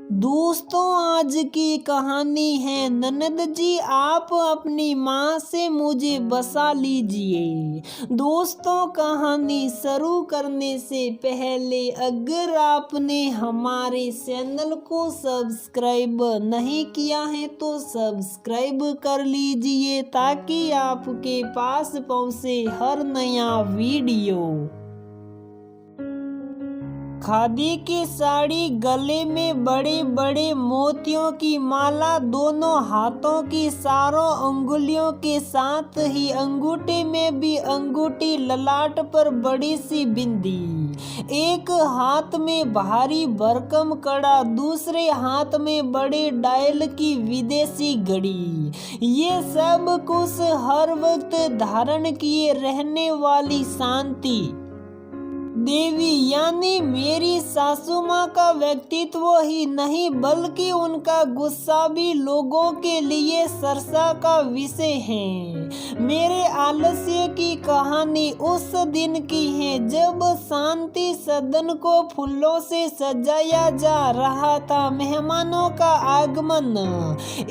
दोस्तों, आज की कहानी है ननद जी आप अपनी माँ से मुझे बसा लीजिए। दोस्तों, कहानी शुरू करने से पहले अगर आपने हमारे चैनल को सब्सक्राइब नहीं किया है तो सब्सक्राइब कर लीजिए ताकि आपके पास पहुँचे हर नया वीडियो। खादी की साड़ी, गले में बड़े बड़े मोतियों की माला, दोनों हाथों की चारों अंगुलियों के साथ ही अंगूठे में भी अंगूठी, ललाट पर बड़ी सी बिंदी, एक हाथ में भारी भरकम कड़ा, दूसरे हाथ में बड़े डायल की विदेशी घड़ी, ये सब कुछ हर वक्त धारण किए रहने वाली शांति देवी यानी मेरी सासू माँ का व्यक्तित्व ही नहीं बल्कि उनका गुस्सा भी लोगों के लिए चर्चा का विषय है। मेरे आलस्य की कहानी उस दिन की है जब शांति सदन को फूलों से सजाया जा रहा था। मेहमानों का आगमन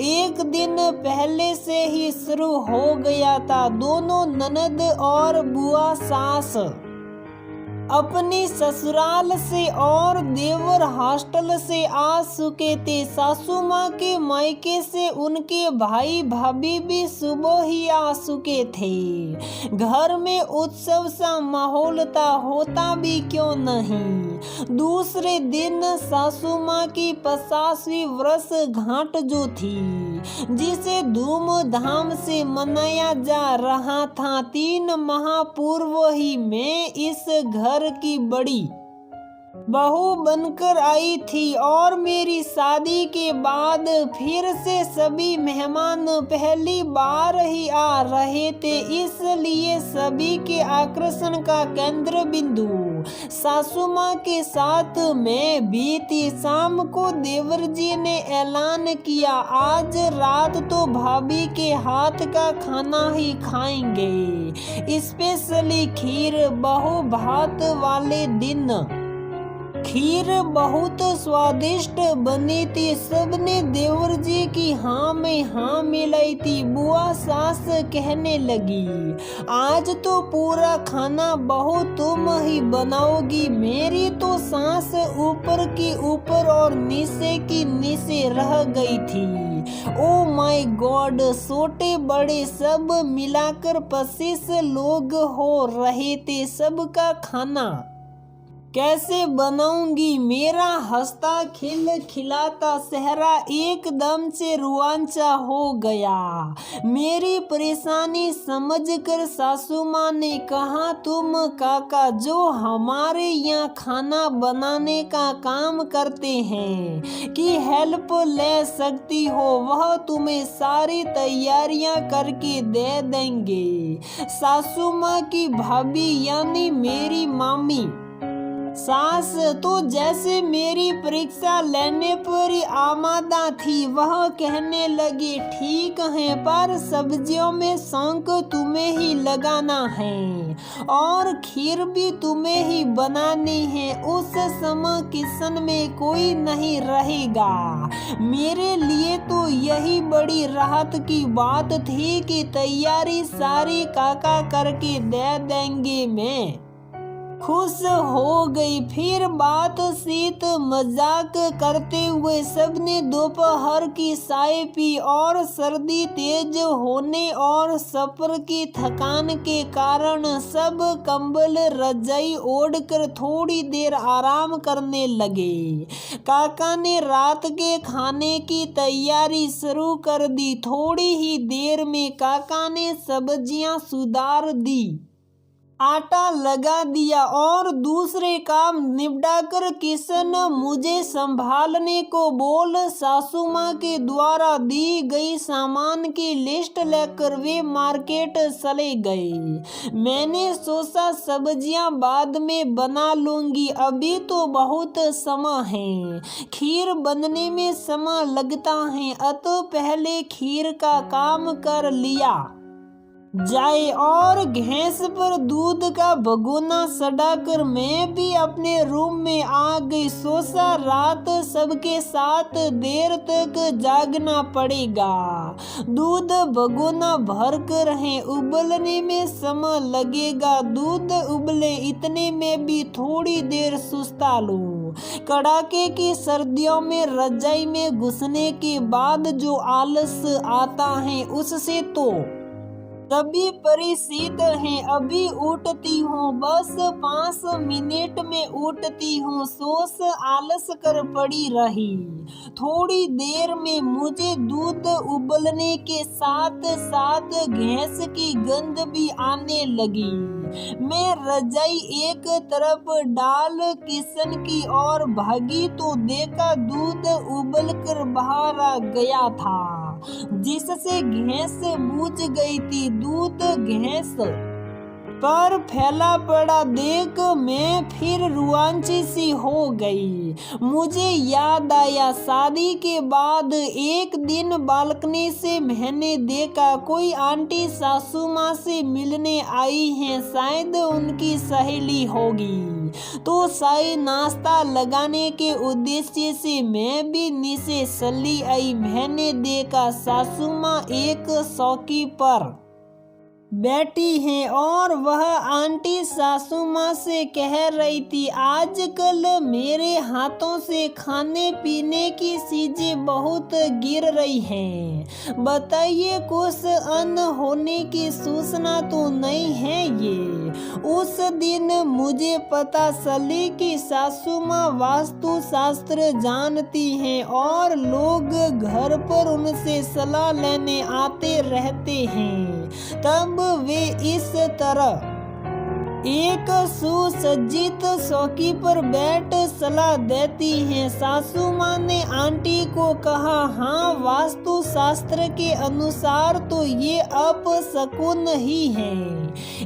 एक दिन पहले से ही शुरू हो गया था। दोनों ननद और बुआ सास अपनी ससुराल से और देवर हॉस्टल से आ चुके थे। सासू माँ के मायके से उनके भाई भाभी भी सुबह ही आ चुके थे। घर में उत्सव सा माहौल था, होता भी क्यों नहीं। दूसरे दिन सासू माँ की 50वीं वर्ष घाट जो थी, जिसे धूमधाम से मनाया जा रहा था। 3 माह पूर्व ही मैं इस घर की बड़ी बहू बनकर आई थी और मेरी शादी के बाद फिर से सभी मेहमान पहली बार ही आ रहे थे, इसलिए सभी के आकर्षण का केंद्र बिंदु सासू माँ के साथ मैं भी थी। शाम को देवर जी ने ऐलान किया, आज रात तो भाभी के हाथ का खाना ही खाएंगे, स्पेशली खीर। बहु भात वाले दिन खीर बहुत स्वादिष्ट बनी थी। सबने देवर जी की हाँ में हाँ मिलाई थी। बुआ सास कहने लगी, आज तो पूरा खाना बहू तुम ही बनाओगी। मेरी तो सांस ऊपर की ऊपर और नीचे की नीचे रह गई थी। ओ माय गॉड, छोटे बड़े सब मिलाकर 25 लोग हो रहे थे। सबका खाना कैसे बनाऊंगी? मेरा हंसता खिलखिलाता चेहरा एकदम से रुआंचा हो गया। मेरी परेशानी समझकर सासू माँ ने कहा, तुम काका जो हमारे यहाँ खाना बनाने का काम करते हैं कि हेल्प ले सकती हो, वह तुम्हें सारी तैयारियां करके दे देंगे। सासू माँ की भाभी यानी मेरी मामी सास तो जैसे मेरी परीक्षा लेने पर आमादा थी। वह कहने लगी, ठीक है पर सब्जियों में शौक तुम्हें ही लगाना है और खीर भी तुम्हें ही बनानी है। उस समय किचन में कोई नहीं रहेगा। मेरे लिए तो यही बड़ी राहत की बात थी कि तैयारी सारी काका करके दे देंगे। मैं खुश हो गई। फिर बातचीत मजाक करते हुए सबने दोपहर की चाय पी और सर्दी तेज होने और सफर की थकान के कारण सब कंबल रजाई ओढ़कर थोड़ी देर आराम करने लगे। काका ने रात के खाने की तैयारी शुरू कर दी। थोड़ी ही देर में काका ने सब्जियां सुधार दी, आटा लगा दिया और दूसरे काम निपटाकर किशन मुझे संभालने को बोल सासू माँ के द्वारा दी गई सामान की लिस्ट लेकर वे मार्केट चले गए। मैंने सोचा सब्जियां बाद में बना लूंगी, अभी तो बहुत समय है। खीर बनने में समय लगता है, अतः पहले खीर का काम कर लिया। जाए और भैंस पर दूध का भगोना सड़ाकर मैं भी अपने रूम में आ गई। सोचा रात सबके साथ देर तक जागना पड़ेगा। दूध भगोना भर कर है, उबलने में समय लगेगा। दूध उबले इतने में भी थोड़ी देर सुस्ता लूं। कड़ाके की सर्दियों में रजाई में घुसने के बाद जो आलस आता है उससे तो तभी परिचित है। अभी उठती हूँ, बस 5 मिनट में उठती हूँ। सोच आलस कर पड़ी रही। थोड़ी देर में मुझे दूध उबलने के साथ साथ भैंस की गंध भी आने लगी। मैं रजाई एक तरफ डाल किचन की ओर भागी तो देखा दूध उबल कर बाहर आ गया था, जिससे भैंस बूझ गई थी। दूध भैंस पर फैला पड़ा देख मैं फिर रोमांची सी हो गई। मुझे याद आया, शादी के बाद एक दिन बालकनी से मैंने देखा कोई आंटी सासू माँ से मिलने आई हैं, शायद उनकी सहेली होगी। तो शाही नाश्ता लगाने के उद्देश्य से मैं भी नीचे चली आई। मैंने देखा सासू माँ एक चौकी पर बैठी हैं और वह आंटी सासू माँ से कह रही थी, आजकल मेरे हाथों से खाने पीने की चीजें बहुत गिर रही हैं। बताइए कुछ अन्न होने की सूचना तो नहीं है ये। उस दिन मुझे पता चली कि सासू माँ वास्तु शास्त्र जानती हैं और लोग घर पर उनसे सलाह लेने आते रहते हैं। तब वे इस तरह एक सुसज्जित चौकी पर बैठ सलाह देती हैं। सासू माँ ने आंटी को कहा, हाँ वास्तु शास्त्र के अनुसार तो ये अपशकुन ही है।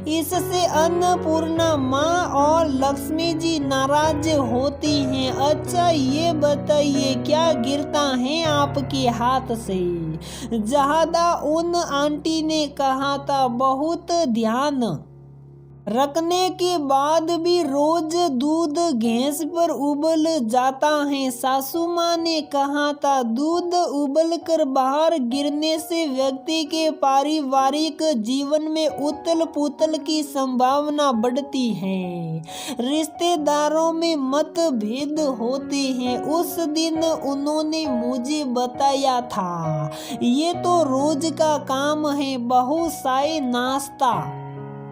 इससे अन्नपूर्णा माँ और लक्ष्मी जी नाराज होती हैं। अच्छा ये बताइए क्या गिरता है आपके हाथ से? ज्यादा उन आंटी ने कहा था, बहुत ध्यान रखने के बाद भी रोज दूध भैंस पर उबल जाता है। सासू माँ ने कहा था, दूध उबल कर बाहर गिरने से व्यक्ति के पारिवारिक जीवन में उथल पुथल की संभावना बढ़ती है, रिश्तेदारों में मतभेद होते हैं। उस दिन उन्होंने मुझे बताया था, ये तो रोज का काम है, बहुत सारे नाश्ता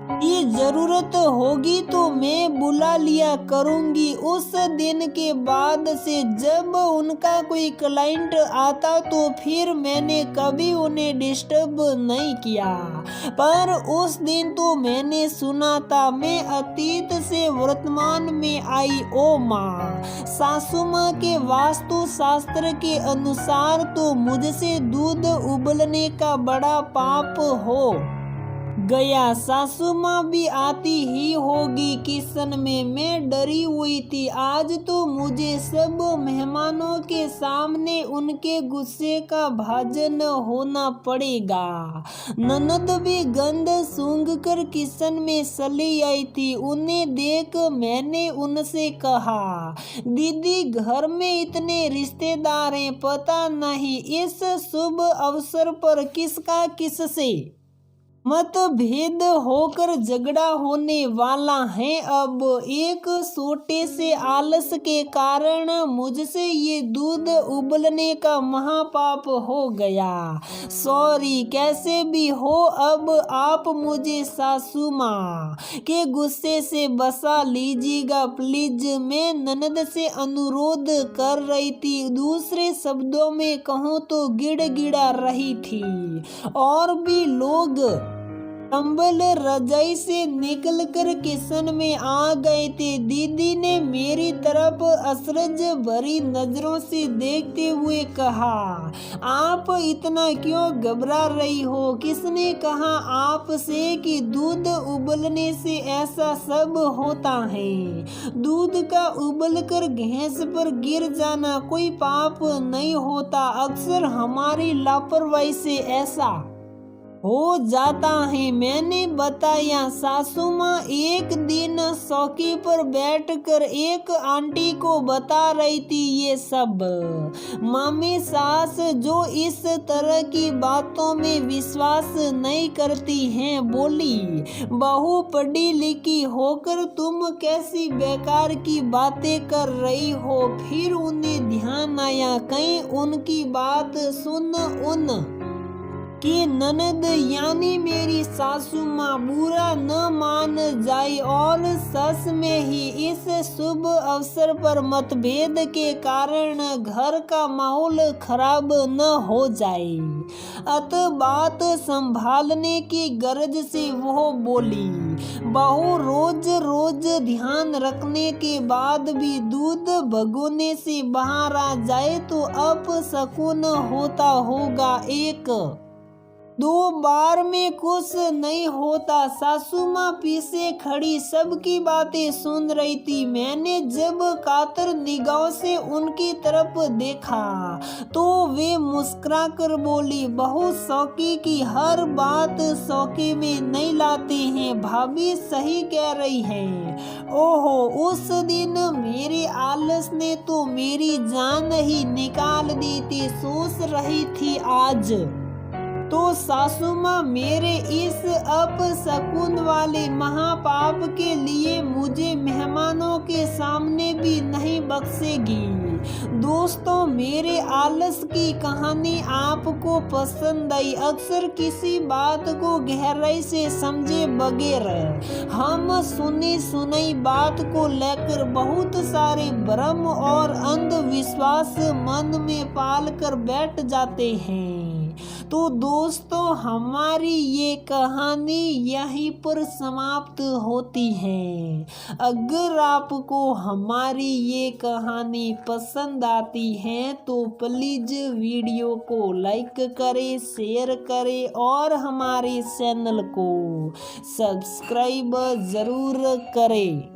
की जरूरत होगी तो मैं बुला लिया करूंगी। उस दिन के बाद से जब उनका कोई क्लाइंट आता तो फिर मैंने कभी उन्हें डिस्टर्ब नहीं किया। पर उस दिन तो मैंने सुना था, मैं अतीत से वर्तमान में आई। ओ माँ, सासू माँ के वास्तु शास्त्र के अनुसार तो मुझसे दूध उबलने का बड़ा पाप हो गया। सासू माँ भी आती ही होगी किचन में। मैं डरी हुई थी। आज तो मुझे सब मेहमानों के सामने उनके गुस्से का भाजन होना पड़ेगा। ननद भी गंध सूंघ कर किचन में चली आई थी। उन्हें देख मैंने उनसे कहा, दीदी घर में इतने रिश्तेदार हैं, पता नहीं इस शुभ अवसर पर किसका किससे मतभेद होकर झगड़ा होने वाला है। अब एक छोटे से आलस के कारण मुझसे ये दूध उबलने का महापाप हो गया। सॉरी, कैसे भी हो अब आप मुझे सासू माँ के गुस्से से बचा लीजिएगा प्लीज। मैं ननद से अनुरोध कर रही थी, दूसरे शब्दों में कहूँ तो गिड़गिड़ा रही थी। और भी लोग कंबल रजाई से निकलकर किचन में आ गए थे। दीदी ने मेरी तरफ अचरज भरी नजरों से देखते हुए कहा, आप इतना क्यों घबरा रही हो? किसने कहा आपसे कि दूध उबलने से ऐसा सब होता है? दूध का उबलकर भैंस पर गिर जाना कोई पाप नहीं होता, अक्सर हमारी लापरवाही से ऐसा हो जाता है। मैंने बताया, सासू माँ एक दिन चौकी पर बैठकर एक आंटी को बता रही थी ये सब। मामी सास जो इस तरह की बातों में विश्वास नहीं करती हैं, बोली, बहू पढ़ी लिखी होकर तुम कैसी बेकार की बातें कर रही हो। फिर उन्हें ध्यान आया, कहीं उनकी बात सुन उन कि ननद यानी मेरी सासू माँ बुरा न मान जाए और सच में ही इस शुभ अवसर पर मतभेद के कारण घर का माहौल खराब न हो जाए। अतः बात संभालने की गरज से वो बोली, बहू रोज रोज ध्यान रखने के बाद भी दूध भगोने से बाहर आ जाए तो अपशकुन होता होगा। एक दो बार में कुछ नहीं होता। सासू माँ पीछे खड़ी सबकी बातें सुन रही थी। मैंने जब कातर निगाहों से उनकी तरफ देखा तो वे मुस्कुरा कर बोली, बहुत शौकी की हर बात शौकी में नहीं लाते हैं। भाभी सही कह रही है। ओहो, उस दिन मेरे आलस ने तो मेरी जान ही निकाल दी थी। सोच रही थी आज तो सासू माँ मेरे इस अपशकुन वाले महापाप के लिए मुझे मेहमानों के सामने भी नहीं बख्शेगी। दोस्तों, मेरे आलस की कहानी आपको पसंद आई। अक्सर किसी बात को गहराई से समझे बगैर हम सुनी सुनाई बात को लेकर बहुत सारे भ्रम और अंधविश्वास मन में पाल कर बैठ जाते हैं। तो दोस्तों, हमारी ये कहानी यहीं पर समाप्त होती है। अगर आपको हमारी ये कहानी पसंद आती है तो प्लीज वीडियो को लाइक करें, शेयर करें और हमारे चैनल को सब्सक्राइब जरूर करें।